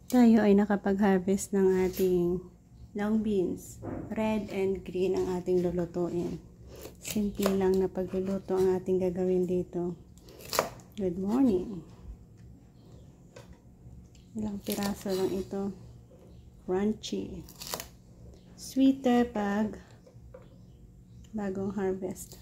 Tayo ay nakapag-harvest ng ating long beans. Red and green ang ating lulutuin. Simple lang na pagluluto ang ating gagawin dito. Good morning. Ilang piraso lang ito. Crunchy. Sweeter pag bagong harvest.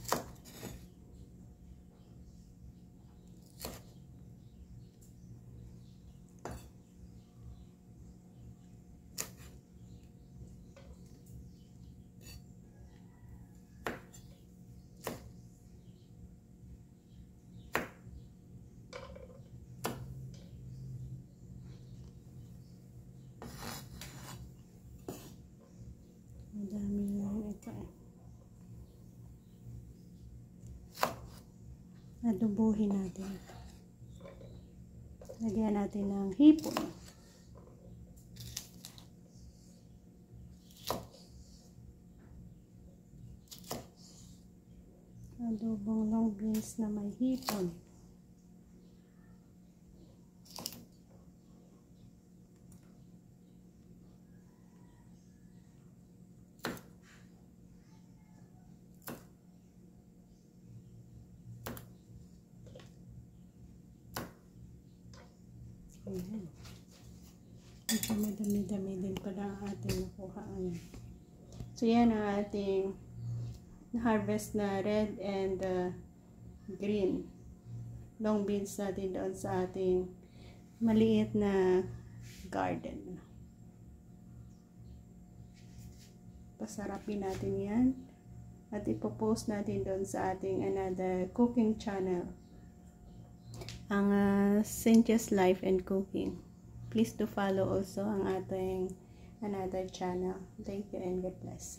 Madami lang ito. Adobohin natin. Lagyan natin ng hipon. Adobong long beans na may hipon. Ayan. Ito madami-dami din pala ang ating nakuha. So yan ang ating harvest na red and green long beans natin doon sa ating maliit na garden. Pasarapin natin yan at ipopost natin doon sa ating another cooking channel, ang Cynthia's Life and Cooking. Please do follow also ang ating another channel. Thank you and God bless.